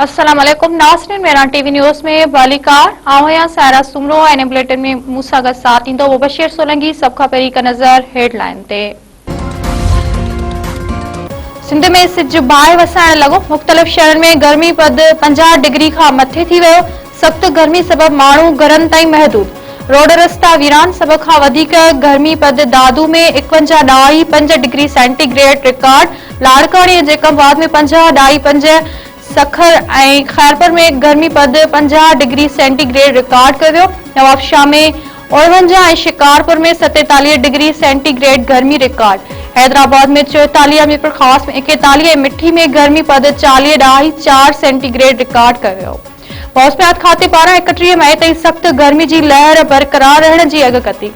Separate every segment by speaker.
Speaker 1: अस्सलाम वालेकुम नाज़रीन, मेरा टीवी न्यूज़ में बालिकार आया सारा सुमरो ऐं बुलेटिन में मूसा गॾु साथ ईंदो मुबशिर सोलंकी। सब खां पहिरीं हिक नज़र हेडलाइन ते। सिंध में सिज बाहि वसाइण लॻो। मुख़्तलिफ़ शहरनि में गर्मी पद 50 डिग्री खां मथे थी वियो। सख़्त गर्मी सबबि माण्हू घरनि ताईं महदूद। रोड रस्ता वीरान। सब खां वधीक गर्मी पद दादू में 51.5 डिग्री सेंटीग्रेड रिकॉर्ड। लाड़कानी ऐं जेकमबाद में 50.5। सखर ऐं खैरपुर में गर्मी पद 50 डिग्री सेंटीग्रेड रिकॉर्ड कयो वियो। नवाबशाह में 49 ऐं शिकारपुर में 47 डिग्री सेंटीग्रेड गर्मी रिकॉर्ड। हैदराबाद में 44, मीरपुर खास में 41 ऐं मिठी में गर्मी पद 40.4 सेंटीग्रेड रिकॉर्ड कयो वियो। मौसमियात खाते पारां 31 मई ताईं सख़्त गर्मी जी लहर बरक़रार रहण जी अॻकथी।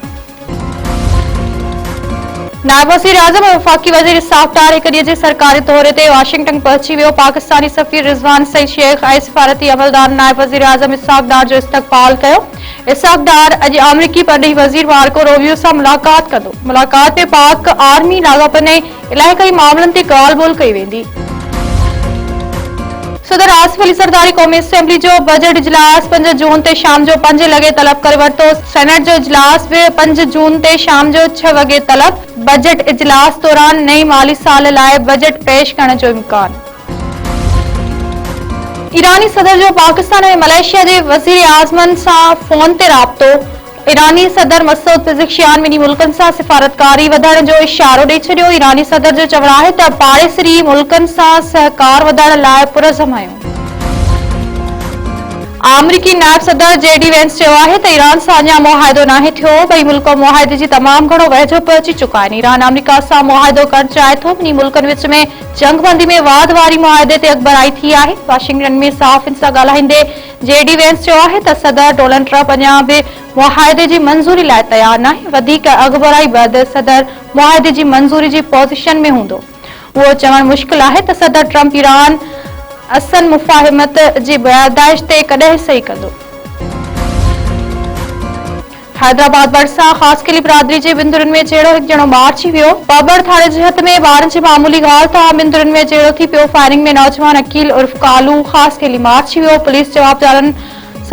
Speaker 1: नायब वज़ीर आज़म ऐं वफ़ाक़ी वज़ीर इसाक़ डार हिक ॾींहं जे सरकारी दौरे ते वाशिंगटन पहुची वियो। पाकिस्तानी सफ़ीर रिज़वान सईद शेख ऐं सिफ़ारती अमलदार नायब वज़ीर आज़म इसाक़ डार जो इस्तक़बाल कयो। इसाक़ डार अॼु अमरीकी परॾेही वज़ीर मार्को रूबियो सां मुलाक़ात कंदो। मुलाक़ात में पाक आर्मी लाॻापन ऐं इलाइक़ाई मामलनि ते ॻाल्हि ॿोल्हि कई वेंदी। सदर आसिफ अली ज़रदारी क़ौमी असेंबली जो बजट इजलास 5 जून ते शाम जो 5 लॻे तलब करे वरितो। सेनेट जो इजलास बि 5 जून ते शाम जो 6 वॻे तलब। बजट इजलास दौरान नई माली साल लाइ बजट पेश करण जो इम्कान। ईरानी सदर जो पाकिस्तान ऐं मलेशिया जे वज़ीर आज़मनि सां फोन ते राब्तो। ईरानी सदर मसूद पिज़िक्शियान ॿिन्ही मुल्कनि सां सिफ़ारतकारी वधाइण जो इशारो ॾेई छॾियो। ईरानी सदर जो चवणु आहे त पाड़ेसरी मुल्कनि सां सहकार वधाइण लाइ पुरज़म आहियूं। अमरीकी नायब सदर जेडी वेंस चयो आहे त ईरान सां अञा मुआहिदो नाहे थियो। ॿई मुल्क मुआहिदे जी तमामु घणो वेझो पहुची चुका आहिनि। ईरान अमरीका सां मुआहिदो करणु चाहे थो। ॿिन्ही मुल्कनि विच में जंगबंदी में वाद वारी मुआहिदे ते अॻबराई थी आहे। वाशिंगटन में सहाफ़ियुनि सां ॻाल्हाईंदे जेडी वेंस चयो आहे त सदर डोनाल्ड ट्रंप अञा बि मुआहिदे जी मंज़ूरी लाइ तयारु नाहे। वधीक अॻबराई बैदि सदर मुआहिदे जी मंज़ूरी जी पोज़ीशन में हूंदो। उहो चवणु मुश्किल आहे त सदर ट्रंप ईरान असन मुफ़ाहिमत जी बुनियाद ते कॾहिं सही कंदो। हैदराबाद भरिसां ख़ासि केली बिरादरी जे बिंदुरनि में जहिड़ो हिकु ॼणो मारिजी वियो। बाबर थाणे जे हथ में ॿारनि जी मामूली ॻाल्हि तां बिंदुरनि में जहिड़ो थी पियो। फायरिंग में नौजवान अकील उर्फ कालू ख़ासि केली मारिजी वियो। पुलिस जवाबदारनि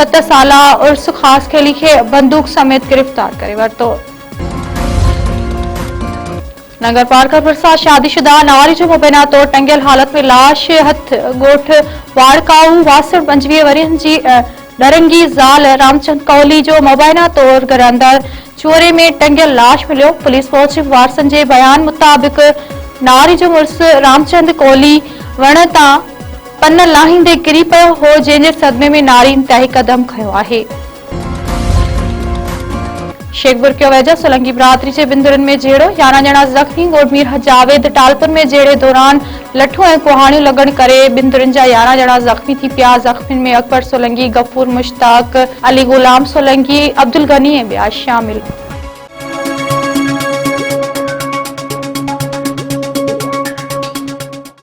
Speaker 1: 7 साला उर्स ख़ासि केली खे बंदूक समेत गिरफ़्तार करे वरितो। नगर पार्कर भरिसां शादीशुदा नारी जो मुबैना तौर टंगियल हालत में लाश हथ ॻोठ वाड़काऊ वासण 25 वरियनि जी डरंगी ज़ाल रामचंद कोहली जो मुबैना तौर घर अंदर चूरे में टंगियल लाश मिलियो। पुलिस पहुची वारसनि जे बयान मुताबिक़ नारी जो मुड़ुस रामचंद कोहली वण तां पन लाहींदे किरी पियो हो, जंहिंजे सदमे में नारी इंतिहाई क़दम खंयो आहे। शेखपुर के वेझा सोलंकी बिरादरी के बिंदुरन में जहिड़ो 11 ॼणा ज़ख़्मी। गोडमीर जावेद टालपुर में जहिड़े दौरान लठो ऐं कुहाणियूं लॻण करे बिंदुरनि जा 11 ॼणा ज़ख़्मी थी पिया। ज़ख़्मियुनि में अकबर सोलंकी, गफूर मुश्ताक, अली गुलाम सोलंकी, अब्दुल गनी ऐं ॿिया शामिल।